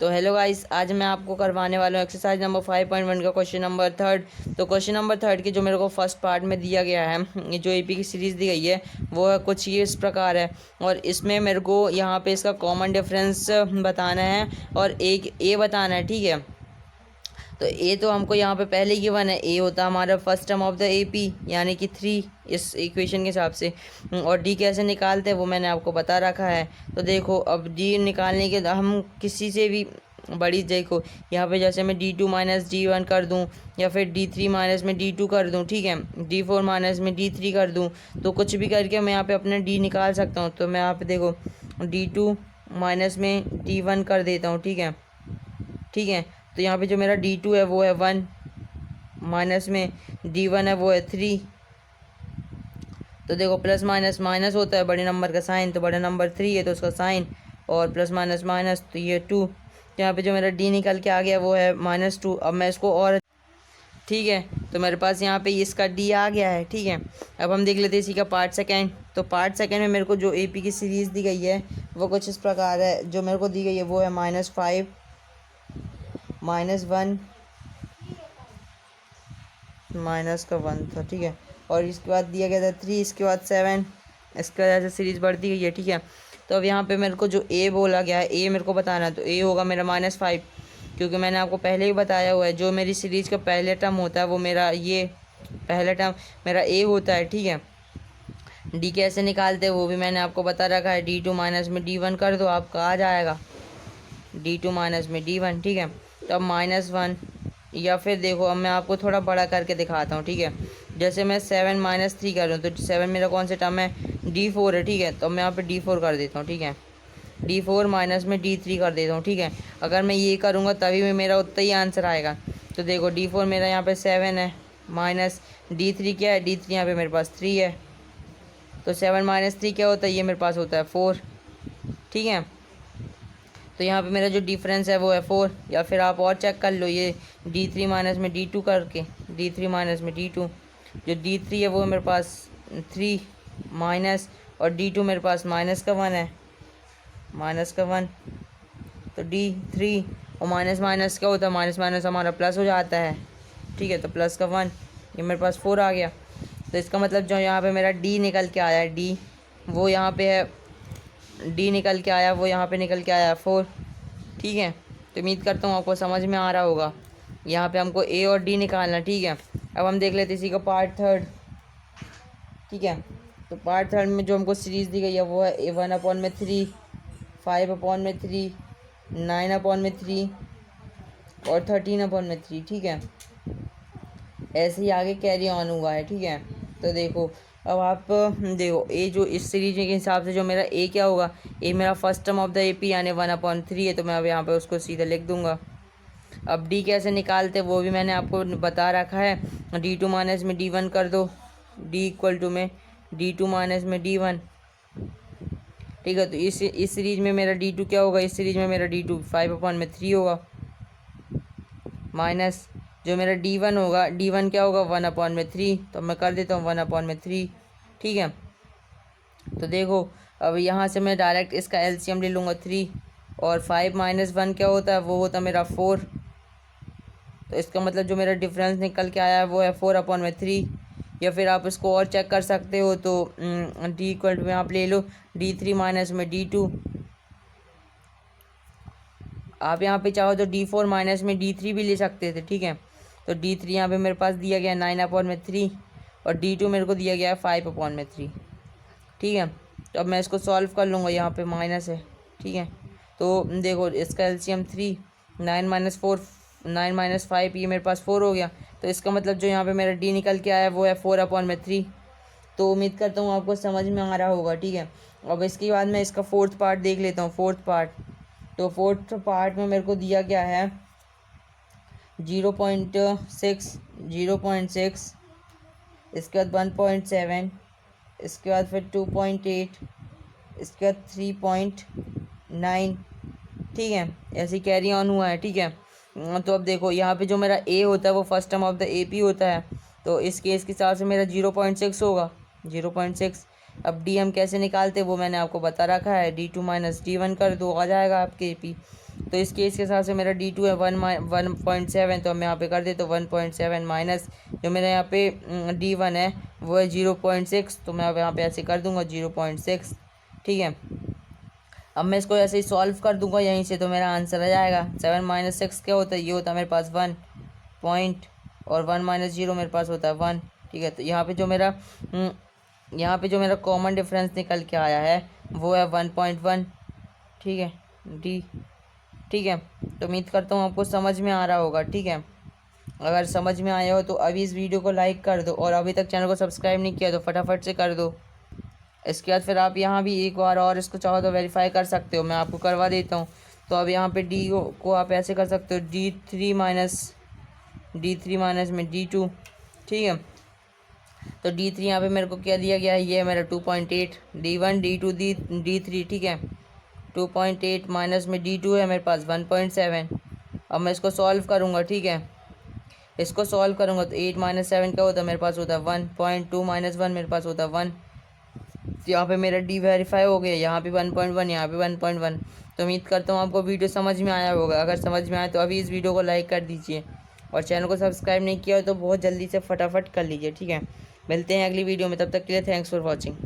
तो hello guys, आज मैं आपको करवाने वाला हूँ एक्सरसाइज नंबर 5.1 का क्वेश्चन नंबर थर्ड। तो क्वेश्चन नंबर थर्ड की जो मेरे को फर्स्ट पार्ट में दिया गया है, ये जो एपी की सीरीज़ दी गई है वो है कुछ ये इस प्रकार है। और इसमें मेरे को यहाँ पे इसका कॉमन डिफरेंस बताना है और एक ए बताना है, ठीक है। तो ए तो हमको यहाँ पे पहले गिवन है, ए होता है हमारा first term of the AP यानी कि 3 इस इक्वेशन के हिसाब से। और डी कैसे निकालते हैं वो मैंने आपको बता रखा है। तो देखो, अब डी निकालने के हम किसी से भी बड़ी, देखो यहाँ पे जैसे मैं D2 माइनस D1 कर दूँ या फिर D3 माइनस में D2 कर दूँ, ठीक है, D4 माइनस में D3 कर दूँ, तो कुछ भी करके मैं यहाँ पे अपने D निकाल सकता हूँ। तो मैं यहाँ पे देखो D2 माइनस में D1 कर देता हूँ, ठीक है, ठीक है। तो यहाँ पे जो मेरा D2 है वो है 1, माइनस में D1 है वो है 3। तो देखो प्लस माइनस माइनस होता है बड़े नंबर का साइन, तो बड़ा नंबर 3 है तो उसका साइन, और प्लस माइनस माइनस तो ये 2। तो यहाँ पे जो मेरा D निकल के आ गया वो है -2। अब मैं इसको और, ठीक है, तो मेरे पास यहाँ पे इसका D आ गया है, ठीक है। अब हम देख लेते हैं इसी का पार्ट सेकेंड। तो पार्ट सेकेंड में मेरे को जो AP की सीरीज़ दी गई है वो कुछ इस प्रकार है। जो मेरे को दी गई है वो है -5 -1 माइनस का 1 था, ठीक है। और इसके बाद दिया गया था 3, इसके बाद 7, इसके बाद ऐसे सीरीज़ बढ़ती गई है, ठीक है। तो अब यहाँ पे मेरे को जो ए बोला गया है, ए मेरे को बताना है, तो ए होगा मेरा -5, क्योंकि मैंने आपको पहले ही बताया हुआ है जो मेरी सीरीज़ का पहले टर्म होता है वो मेरा ये पहला टर्म मेरा ए होता है, ठीक है। डी कैसे निकालते हैं वो भी मैंने आपको बता रखा है। D2 माइनस में D1 कर दो, आपका आ जाएगा D2 माइनस में D1, ठीक है। तो अब -1, या फिर देखो अब मैं आपको थोड़ा बड़ा करके दिखाता हूँ, ठीक है। जैसे मैं 7 - 3 कर रहा हूँ, तो 7 मेरा कौन सा टर्म है, D4 है, ठीक है। तो मैं यहाँ पे D4 कर देता हूँ, ठीक है। D4 माइनस में D3 कर देता हूँ, ठीक है। अगर मैं ये करूँगा तभी में मेरा उतना ही आंसर आएगा। तो देखो D4 मेरा यहाँ पे 7 है, माइनस D3 क्या है, D3 यहाँ पे मेरे पास 3 है। तो 7 - 3 क्या होता है, ये मेरे पास होता है 4, ठीक है। तो यहाँ पे मेरा जो डिफरेंस है वो है 4। या फिर आप और चेक कर लो, ये D3 माइनस में D2 करके, D3 माइनस में D2, जो D3 है वो मेरे पास 3 माइनस, और D2 मेरे पास माइनस का 1 है, माइनस का 1। तो D3 और माइनस माइनस क्या होता है, माइनस माइनस हमारा प्लस हो जाता है, ठीक है। तो प्लस का 1, ये मेरे पास 4 आ गया। तो इसका मतलब जो यहाँ पे मेरा D निकल के आया है, D वो यहाँ पे है, D निकल के आया वो यहाँ पे निकल के आया 4, ठीक है। तो उम्मीद करता हूँ आपको समझ में आ रहा होगा। यहाँ पे हमको A और D निकालना, ठीक है। अब हम देख लेते इसी का पार्ट थर्ड, ठीक है। तो पार्ट थर्ड में जो हमको सीरीज़ दी गई है वो है 1/3, 5/3, 9/3 और 13/3, ठीक है। ऐसे ही आगे कैरी ऑन हुआ है, ठीक है। तो देखो अब आप देखो ए जो इस सीरीज के हिसाब से जो मेरा ए क्या होगा, ए मेरा first term of the AP यानी 1/3 है, तो मैं अब यहाँ पे उसको सीधा लिख दूंगा। अब डी कैसे निकालते वो भी मैंने आपको बता रखा है। D2 माइनस में D1 कर दो, D इक्वल टू में D2 माइनस में D1, ठीक है। तो इस सीरीज में मेरा D2 क्या होगा, इस सीरीज में मेरा D2 5/3 होगा, माइनस जो मेरा D1 होगा, D1 क्या होगा 1/3, तो मैं कर देता हूँ 1/3, ठीक है। तो देखो अब यहाँ से मैं डायरेक्ट इसका LCM ले लूँगा 3, और 5 - 1 क्या होता है, वो होता है मेरा 4। तो इसका मतलब जो मेरा डिफरेंस निकल के आया है वो है 4/3। या फिर आप इसको और चेक कर सकते हो, तो D इक्वल टू में आप ले लो D3 माइनस में D2। आप यहाँ पे चाहो तो D4 माइनस में D3 भी ले सकते थे, ठीक है। तो D3 यहाँ पे मेरे पास दिया गया 9/3, और D2 मेरे को दिया गया है 5/3, ठीक है। तो अब मैं इसको सॉल्व कर लूँगा, यहाँ पे माइनस है, ठीक है। तो देखो इसका LCM 3, 9 - 5, ये मेरे पास 4 हो गया। तो इसका मतलब जो यहाँ पे मेरा D निकल के आया वो है 4/3। तो उम्मीद करता हूँ आपको समझ में आ रहा होगा, ठीक है। अब इसके बाद मैं इसका फोर्थ पार्ट देख लेता हूँ, फोर्थ पार्ट। तो फोर्थ पार्ट में मेरे को दिया गया है 0.6, 0.6, इसके बाद 1.7, इसके बाद फिर 2.8, इसके बाद 3.9, ठीक है। ऐसे कैरी ऑन हुआ है, ठीक है। तो अब देखो यहाँ पे जो मेरा ए होता है वो first term of the AP होता है, तो इस केस के हिसाब से मेरा 0.6 होगा, 0.6। अब डी हम कैसे निकालते वो मैंने आपको बता रखा है, D2 माइनस D1 कर दो, आ जाएगा आपके एपी। तो इस केस के हिसाब से मेरा D2 है 1.7, तो हम यहाँ पे कर दे तो 1.7 माइनस जो मेरा यहाँ पे D1 है वो है 0.6, तो मैं अब यहाँ पे ऐसे कर दूंगा 0.6। ठीक है, अब मैं इसको ऐसे ही सॉल्व कर दूंगा यहीं से, तो मेरा आंसर आ जाएगा 7 माइनस 6 क्या होता है, ये होता है मेरे पास 1 पॉइंट, और 1 माइनस 0 मेरे पास होता है 1। ठीक है, तो यहाँ पे जो मेरा कॉमन डिफरेंस निकल के आया है वो है 1.1। ठीक है डी, ठीक है, तो उम्मीद करता हूँ आपको समझ में आ रहा होगा। ठीक है, अगर समझ में आया हो तो अभी इस वीडियो को लाइक कर दो, और अभी तक चैनल को सब्सक्राइब नहीं किया तो फटाफट से कर दो। इसके बाद फिर आप यहाँ भी एक बार और इसको चाहो तो वेरीफाई कर सकते हो, मैं आपको करवा देता हूँ। तो अब यहाँ पे डी को आप ऐसे कर सकते हो D3 माइनस में D2। ठीक है, तो D3 यहाँ पे मेरे को क्या दिया गया है, ये है मेरा 2.8, D1 D2 D3। ठीक है, 2.8 माइनस में D2 है मेरे पास 1.7। अब मैं इसको सॉल्व करूँगा। ठीक है, इसको सॉल्व करूँगा तो 8 माइनस 7 क्या होता है, मेरे पास होता है 1.2 माइनस 1 मेरे पास होता है 1। यहाँ पे मेरा डी वेरीफाई हो गया, यहाँ पे 1.1, यहाँ पे 1.1। तो उम्मीद करता हूँ आपको वीडियो समझ में आया होगा। अगर समझ में आया तो अभी इस वीडियो को लाइक कर दीजिए, और चैनल को सब्सक्राइब नहीं किया हो तो बहुत जल्दी से फटाफट कर लीजिए। ठीक है, मिलते हैं अगली वीडियो में, तब तक के लिए थैंक्स फॉर वॉचिंग।